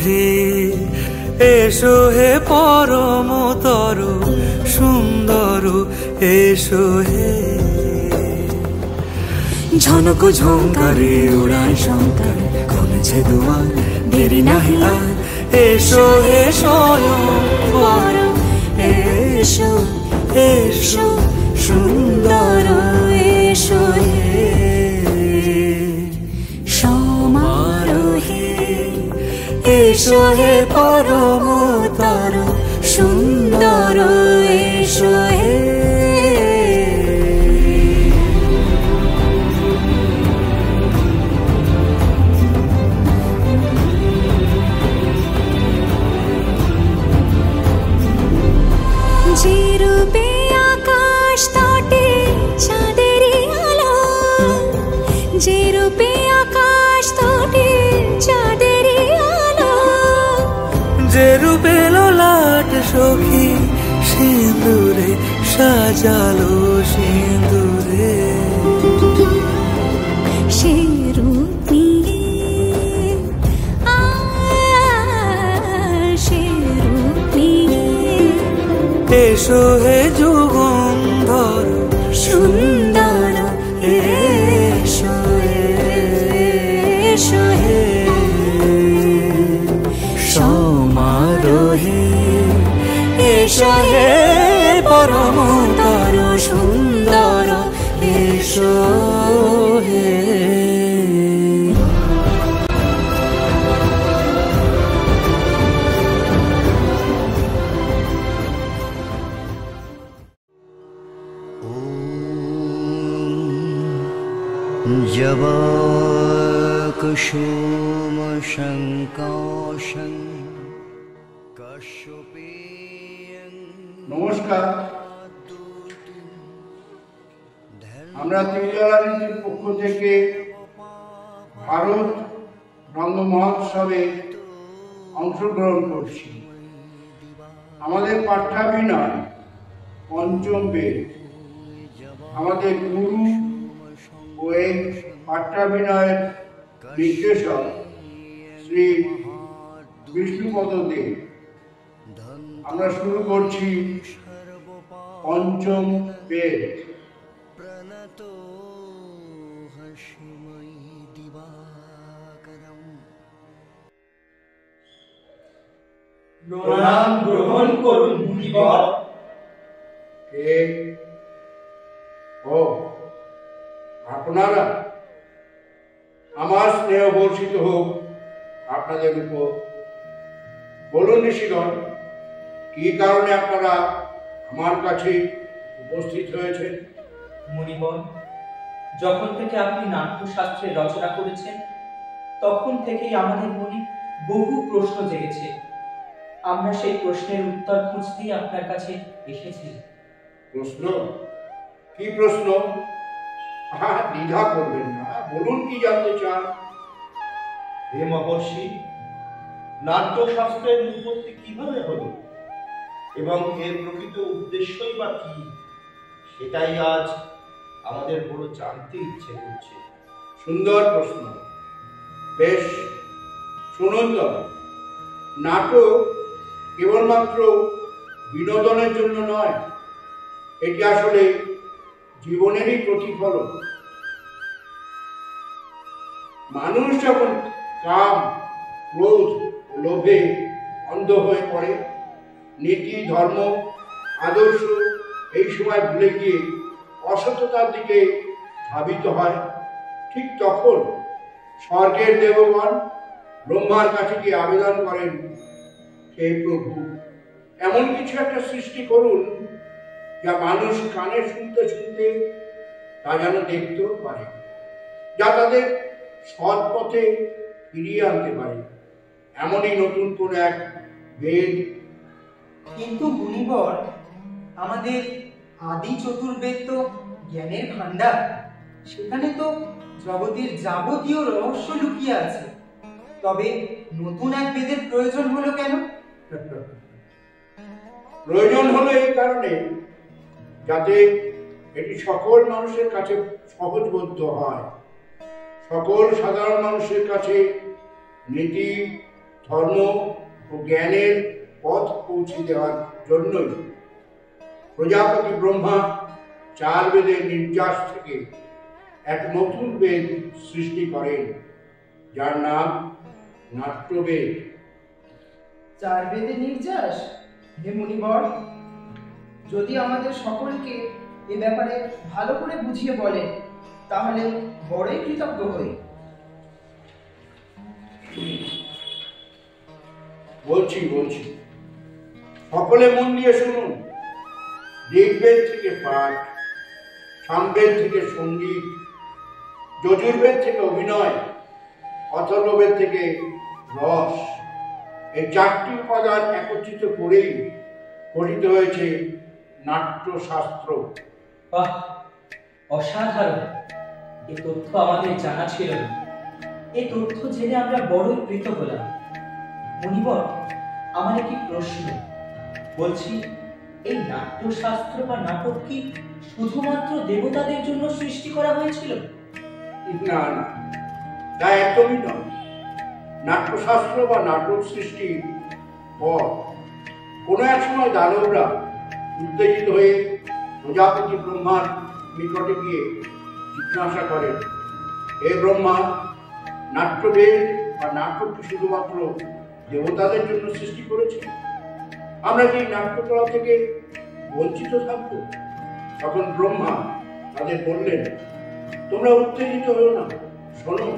হে এসো হে পরমতর সুন্দর এসো হে। ঝনক ঝঙ্কারে উড়ায় শঙ্কর খুলেছে দুয়ার দেরি নাহি আর এসো হে স্বয়ং পরম এসো এসো সুন্দর এসো হে সমারোহে এসো হে পরমতর সুন্দর এসো হে। যে রূপে আকাশ তটে চাঁদেরই আলো, যে রূপে আকাশ তটে চাঁদেরই আলো, যে রূপে ললাট সখী সিঁদুরে সাজালো সিঁদুরে, সে রূপ নিয়ে সে রূপ নিয়ে এসো হে যুগন্ধর সুন্দর এসো এসো হে সমারোহে এসো হে পরমতর সুন্দর এসো হে। জবাকুসুম শঙ্কাশং কাশ্যপেয়ং। নমস্কার, আমরা ত্রিজলানীতির পক্ষ থেকে ভারত রঙ্গ মহোৎসবে অংশগ্রহণ করছি। আমাদের পাঠ্যাভিনয় পঞ্চম বেদ। আমাদের গুরু ও এই পাঠ্যাভিনয়ের নির্দেশক শ্রী বিষ্ণুপদ দেব। আমরা শুরু করছি পঞ্চম বেদ। প্রণাম গ্রহণ করুন মুনিবর। কে? ও আপনারা? আমার স্নেহ বর্ষিত হোক আপনাদের উপর। বলুন ঋষিগণ, কি কারণে আপনারা আমার কাছে উপস্থিত হয়েছেন? মুনিবর, যখন থেকে আপনি নাট্যশাস্ত্রের রচনা করেছেন তখন থেকেই আমাদের মনে বহু প্রশ্ন জেগেছে। আমরা সেই প্রশ্নের উত্তর খুঁজতেই আপনার কাছে এসেছি। প্রশ্ন? কি প্রশ্ন? দ্বিধা করবেন না, বলুন কি জানতে চান। হে মহর্ষি, নাট্যশাস্ত্রের উৎপত্তি কিভাবে হলো এবং এর প্রকৃত উদ্দেশ্যই বা কি, সেটাই আজ আমাদের বড় জানতে ইচ্ছে করছে। সুন্দর প্রশ্ন। বেশ, শুনুন তো। নাটক কেবলমাত্র বিনোদনের জন্য নয়, এটি আসলে জীবনেরই প্রতিফলন। মানুষ যখন কাম, ক্রোধ ও লোভে অন্ধ হয়ে পড়ে, নীতি, ধর্ম, আদর্শ এই সময় ভুলে গিয়ে অসততার দিকে ধাবিত হয়, ঠিক তখন স্বর্গের দেবগণ ব্রহ্মার কাছে গিয়ে আবেদন করেন, হে প্রভু, এমন কিছু একটা সৃষ্টি করুন যা মানুষ কানে শুনতে শুনতে তা যেন দেখতেও পারে, যা তাদের সৎ পথে ফিরিয়ে আনতে পারে। এমনই নতুন করে এক বেদ। কিন্তু মুনিবর, আমাদের আদি চতুর্বেদ তো জ্ঞানের ভান্ডার। সেখানে তো জগতের যাবতীয় রহস্য লুকিয়ে আছে। তবে নতুন এক বেদের প্রয়োজন হলো কেন? প্রয়োজন হলো এই কারণে, যাতে এটি সকল মানুষের কাছে সহজবোধ্য হয়, সকল সাধারণ মানুষের কাছে নীতি, ধর্ম ও জ্ঞানের পথ পৌঁছে দেওয়ার জন্যই প্রজাপতি ব্রহ্মা 4 বেদের নির্যাস থেকে এক নতুন বেদ সৃষ্টি করেন, যার নাম নাট্যবেদ। 4 বেদের নির্যাস? হে মুনিবর, যদি আমাদের সকলকে এ ব্যাপারে ভালো করে বুঝিয়ে বলেন তাহলে বড়ই কৃতজ্ঞ হই। বলছি সকলে মন দিয়ে শুনুন। ঋগ্বেদ থেকে পাঠ, সামবেদ থেকে সঙ্গীত, যজুর্বেদ থেকে অভিনয়, অথর্ববেদ থেকে রস, এই 4টি উপাদান একত্রিত করেই গঠিত হয়েছে নাট্যশাস্ত্র। বাহ, অসাধারণ! এই তথ্য আমাদের জানা ছিল না। এই তথ্য জেনে আমরা বড়ই কৃত হলাম। মুনিবর, আমার একটি প্রশ্ন। বলছি, এই নাট্যশাস্ত্র বা নাটক কি শুধুমাত্র দেবতাদের জন্য সৃষ্টি করা হয়েছিল? না, তা একদমই নয়। নাট্যশাস্ত্র বা নাটক সৃষ্টির পর কোনো এক সময় দানবরা উত্তেজিত হয়ে প্রজাপতি ব্রহ্মার নিকটে গিয়ে জিজ্ঞাসা করেন, হে ব্রহ্মা, নাট্যবেদ বা নাটক শুধুমাত্র দেবতাদের জন্য সৃষ্টি করেছে? আমরা কি নাট্যকলা থেকে বঞ্চিত থাকবো? তখন ব্রহ্মা তাদের বললেন, তোমরা উত্তেজিত হও না। শোনো,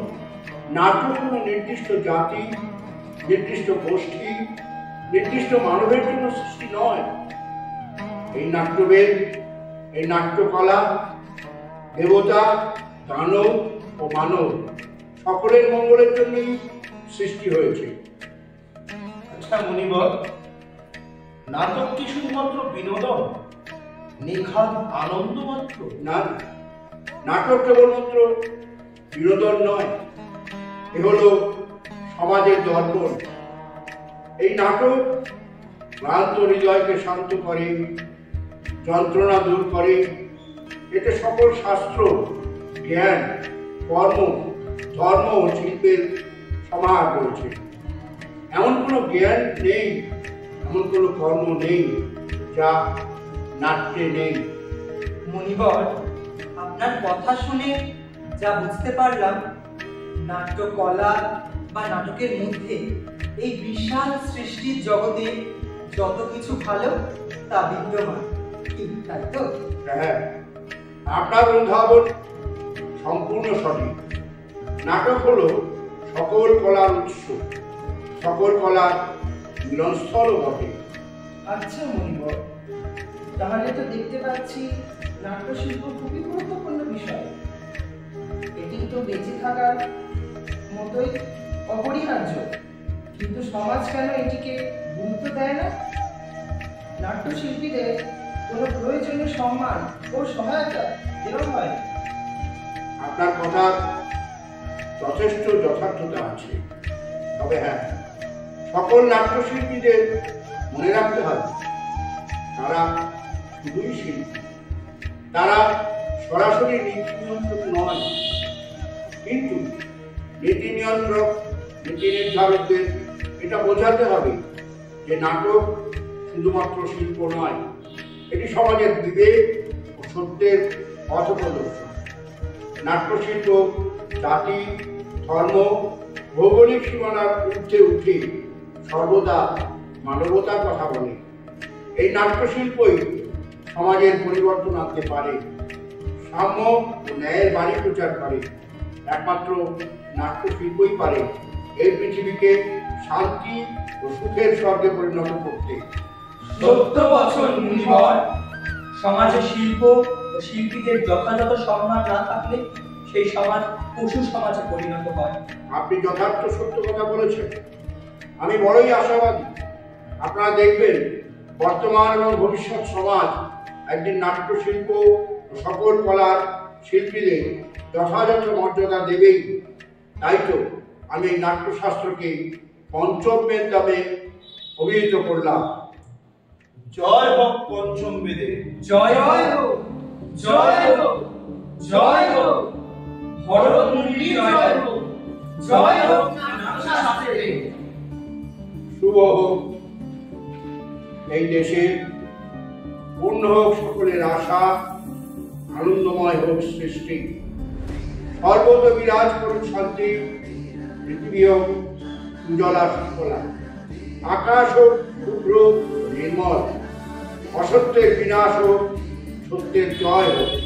নাটক কোনো নির্দিষ্ট জাতি, নির্দিষ্ট গোষ্ঠী, নির্দিষ্ট মানবের জন্য সৃষ্টি নয়। এই নাট্যবেদ, এই নাট্যকলা দেবতা, দানব ও মানব সকলের মঙ্গলের জন্যই সৃষ্টি হয়েছে। আচ্ছা মুনিবর, নাটক কি শুধুমাত্র বিনোদন, নিখাদ আনন্দ মাত্র? না, নাটক কেবলমাত্র বিনোদন নয়, এ হলো সমাজের দর্পণ। এই নাটক ক্লান্ত হৃদয়কে শান্ত করে, যন্ত্রণা দূর করে। এতে সকল শাস্ত্র, জ্ঞান, কর্ম, ধর্ম ও শিল্পের সমাহার রয়েছে। এমন কোনো জ্ঞান নেই, এমন কোনো কর্ম নেই যা নাট্যে নেই। মুনিবর, আপনার কথা শুনে যা বুঝতে পারলাম, নাট্যকলা বা নাটকের মধ্যে এই বিশাল সৃষ্টির জগতে যত কিছু ভালো তা বিদ্যমান, তাই তো? হ্যাঁ, আপনার অনুধাবন সম্পূর্ণ সঠিক। নাটক হলো সকল কলার উৎস, সকল কলার মিলনস্থলও বটে। আচ্ছা মুনিবর, তাহলে তো দেখতে পাচ্ছি নাট্যশিল্প খুবই গুরুত্বপূর্ণ বিষয়। এটি তো বেঁচে থাকার মতোই অপরিহার্য, কিন্তু সমাজ কেন এটিকে গুরুত্ব দেয় না? নাট্যশিল্পীদের কোনো প্রয়োজনীয় সম্মান ও সহায়তা দেওয়া হয়? আপনার কথার যথেষ্ট যথার্থতা আছে, তবে হ্যাঁ, সকল নাট্যশিল্পীদের মনে রাখতে হবে তারা শুধুই শিল্পী। তারা সরাসরি নীতি নিয়ন্ত্রক নয়, কিন্তু নীতি নিয়ন্ত্রক, নীতি নির্ধারকদের এটা বোঝাতে হবে যে নাটক শুধুমাত্র শিল্প নয়, এটি সমাজের বিবেক ও সত্যের পথ প্রদর্শন। নাট্যশিল্প জাতি, ধর্ম, ভৌগোলিক সীমানার ঊর্ধ্বে উঠে সর্বদা মানবতার কথা বলে। এই নাট্যশিল্পই সমাজের পরিবর্তন আনতে পারে, সাম্য ও ন্যায়ের বাণী প্রচার করে। একমাত্র নাট্যশিল্পই পারে এই পৃথিবীকে শান্তি ও সুখের স্বর্গে পরিণত করতে। সত্য বচন মুনিবর। সমাজে শিল্প ও শিল্পীদের যথাযথ সম্মান না থাকলে সেই সমাজ পশু সমাজে পরিণত হয়। আপনি যথার্থ সত্য কথা বলেছেন। আমি বড়ই আশাবাদী, আপনারা দেখবেন বর্তমান এবং ভবিষ্যৎ সমাজ একদিন নাট্যশিল্প ও সকল কলার শিল্পীদের যথাযথ মর্যাদা দেবেই। তাই তো আমি এই নাট্যশাস্ত্রকে পঞ্চম বেদ নামে অভিহিত করলাম। জয় হোক পঞ্চম বেদে। জয় হোক, জয় হোক, জয় হোক ভরত মুনির জয় হোক, জয় হোক নাট্যশাস্ত্রে। হোক এই দেশে, পূর্ণ হোক সকলের আশা, আনন্দময় হোক সৃষ্টি, সর্বত বিরাজ করুক শান্তি, পৃথিবী হোক উজ্জ্বলা শীতলা, আকাশ হোক শুভ্র নির্মল, অসত্যের বিনাশ হোক, সত্যের জয় হোক।